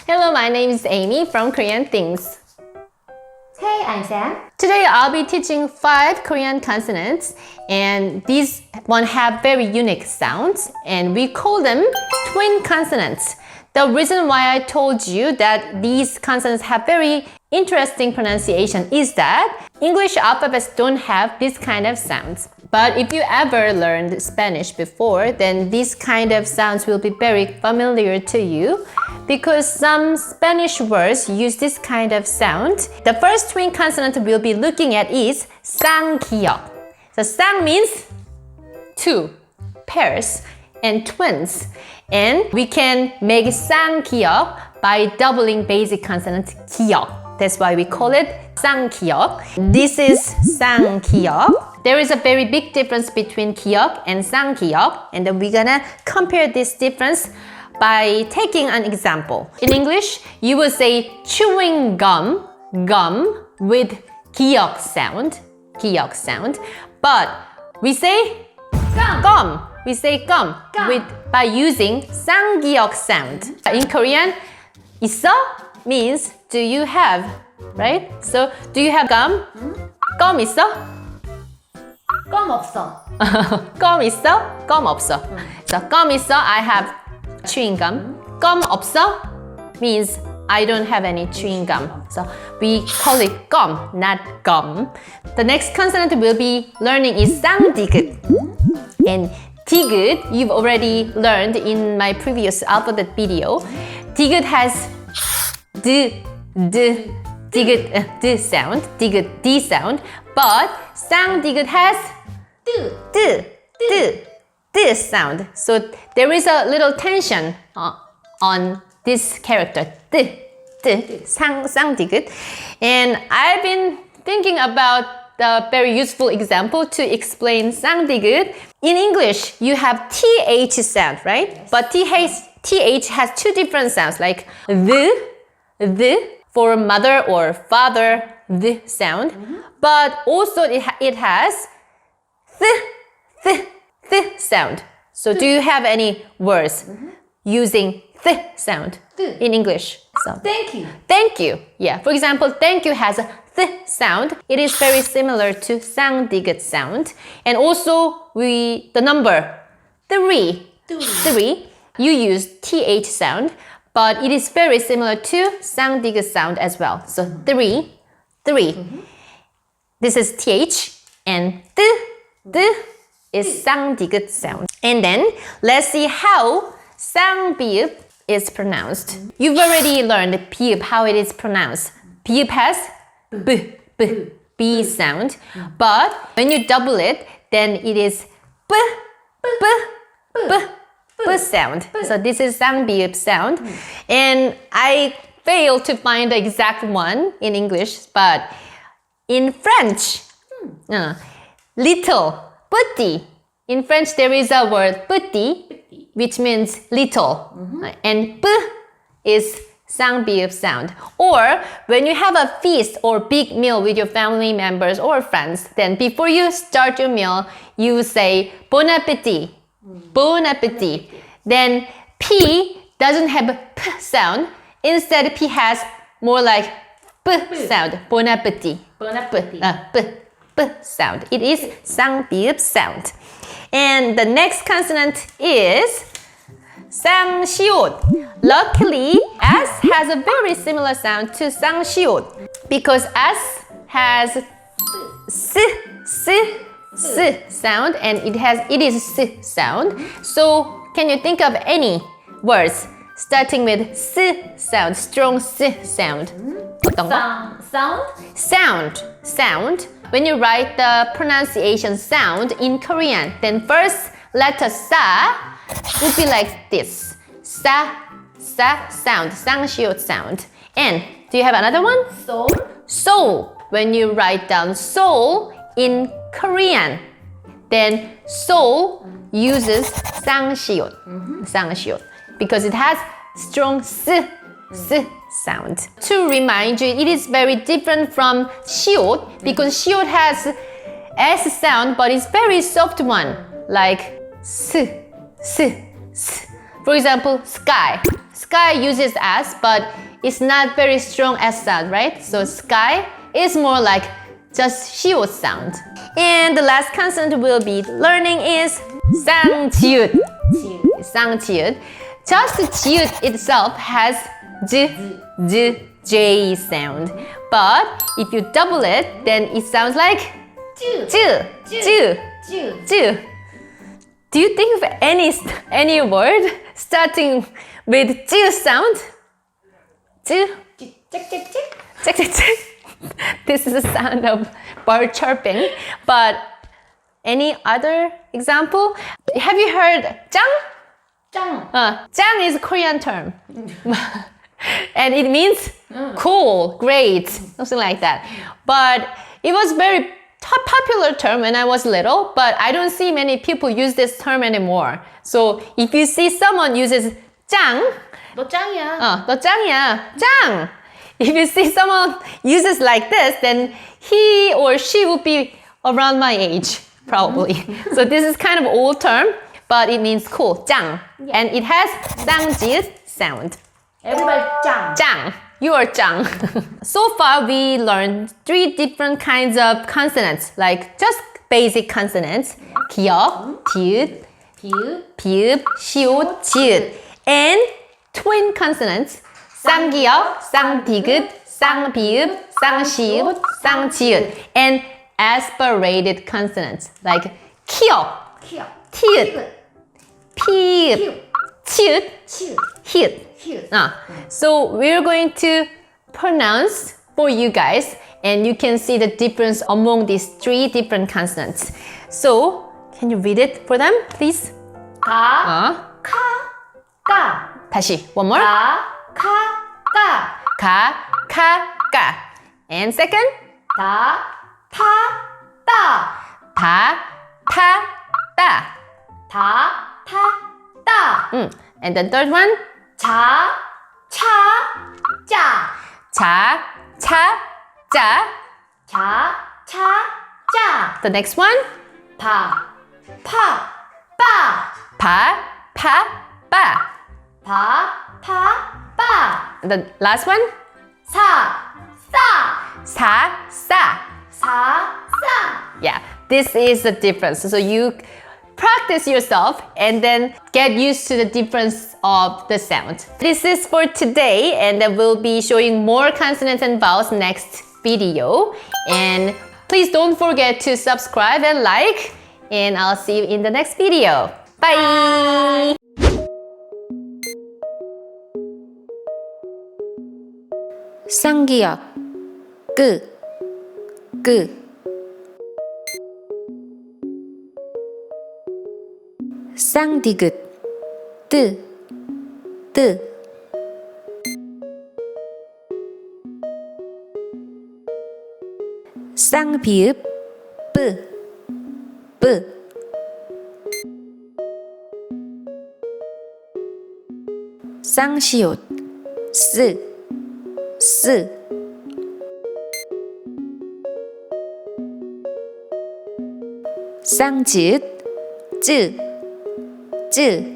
Hello, my name is Amy from Korean Things. Hey, I'm Sam. Today I'll be teaching 5 Korean consonants, and these one have very unique sounds, and we call them twin consonants. The reason why I told you that these consonants have very interesting pronunciation is that English alphabets don't have this kind of sounds. But if you ever learned Spanish before, then these kind of sounds will be very familiar to you because some Spanish words use this kind of sound. The first twin consonant we'll be looking at is 쌍기역. So 쌍 means two, pairs, and twins. And we can make 쌍기역 by doubling basic consonant 기역. That's why we call it 쌍기역. This is 쌍기역. There is a very big difference between 기역 and 쌍기역, and then we're gonna compare this difference by taking an example. In English, you will say chewing gum, gum with 기역 sound, but we say gum. We say gum with by using 쌍기역 sound. In Korean, 있어 means do you have, right? So do you have gum? 껌 있어? 껌 없어. 껌 있어? 껌 없어. So 껌 있어, I have chewing gum. 껌 없어 means I don't have any chewing gum. So we call it gum, not gum. The next consonant we'll be learning is 쌍디귿. And 디귿, you've already learned in my previous alphabet video. 디귿 has 디귿 sound, 디귿 D sound, but 쌍디귿 has D sound. So there is a little tension on this character, 쌍디귿. And I've been thinking about the very useful example to explain 쌍디귿. In English, you have TH sound, right? Yes. But TH has two different sounds, like the for mother or father, the sound. But also it has the sound. So do you have any words using the sound in English? So, Thank you. Thank you. Yeah. For example, thank you has a th sound. It is very similar to 쌍디귿 sound. And also the number 3. You use th sound, but it is very similar to 쌍디귿 sound as well. So 3. This is th, and the is 쌍디귿 sound. And then let's see how 쌍비읍 is pronounced. You've already learned 비읍, how it is pronounced. 비읍 has B sound, but when you double it, then it is B sound. So this is 쌍비읍 sound. And I failed to find the exact one in English, but in French, little, petit. In French, there is a word petit, which means little. And p is 쌍비읍 sound. Or when you have a feast or big meal with your family members or friends, then before you start your meal, you say bon appetit. Bon appetit. Then P doesn't have a P sound. Instead, P has more like P sound. Bon appetit. Bon appetit. P sound. It is 쌍비읍 sound. And the next consonant is 쌍시옷. Luckily, S has a very similar sound to 쌍시옷 because S has S sound and it is S sound. So can you think of any words starting with S sound, strong S sound? 어떤 거? Sound. When you write the pronunciation sound in Korean, then first letter sa would be like this. Sa sound, 쌍시옷 sound. And do you have another one? Soul. When you write down soul in Korean, then soul uses 쌍시옷. 쌍시옷. Because it has strong S sound. To remind you, it is very different from 시옷 because 시옷 has S sound, but it's very soft one, like S. For example, sky. Sky uses S, but it's not very strong S sound, right? So sky is more like just 시옷 sound. And the last consonant we'll be learning is 쌍지읒. 쌍지읒. Just 지읒 itself has J sound. But if you double it, then it sounds like 주. Do you think of any word starting with 주 sound? 주? This is the sound of bird chirping. But any other example? Have you heard 짱? 짱. 짱 is a Korean term. And it means cool, great, something like that. But it was very popular term when I was little, but I don't see many people use this term anymore. So if you see someone uses 짱, 너 짱이야. 너 짱이야, 짱. If you see someone uses like this, then he or she would be around my age, probably. So this is kind of old term, but it means cool, 짱. And it has 쌍지읒 sound. Everybody 짱. 짱. You are 짱. So far, we learned 3 different kinds of consonants, like just basic consonants. 기역, 디귿, 비읍. 비읍, 시옷, 지읒. And twin consonants. 쌍기역, 쌍디귿, 쌍비읍, 쌍시읒, 쌍지읒. And aspirated consonants, like 키역, 키역. 티읒, 피읒, 치읒, 치읒. 히읗. 히읗. So we're going to pronounce for you guys, and you can see the difference among these 3 different consonants. So can you read it for them, please? 가, 카, 까. 다시 one more. 가, 카, 까. 가, 카, 까. And second. 다, 타, 따. 다, 타, 따. 다, 타, 따. And the third one. 자, 차, 짜. 자, 차, 짜. 자, 차, 짜. The next one. 파, 파, 빠. 파, 파, 빠. 파, 파, 빠. The last one. 사, 싸. 사, 싸. 사, 싸. Yeah, this is the difference. So you practice yourself and then get used to the difference of the sound. This is for today, and then we'll be showing more consonants and vowels next video. And please don't forget to subscribe and like, and I'll see you in the next video. Bye! 쌍기역 끄 쌍디귿 뜨 쌍비읍 뿌 쌍시옷 쓰 쌍지읒 쯔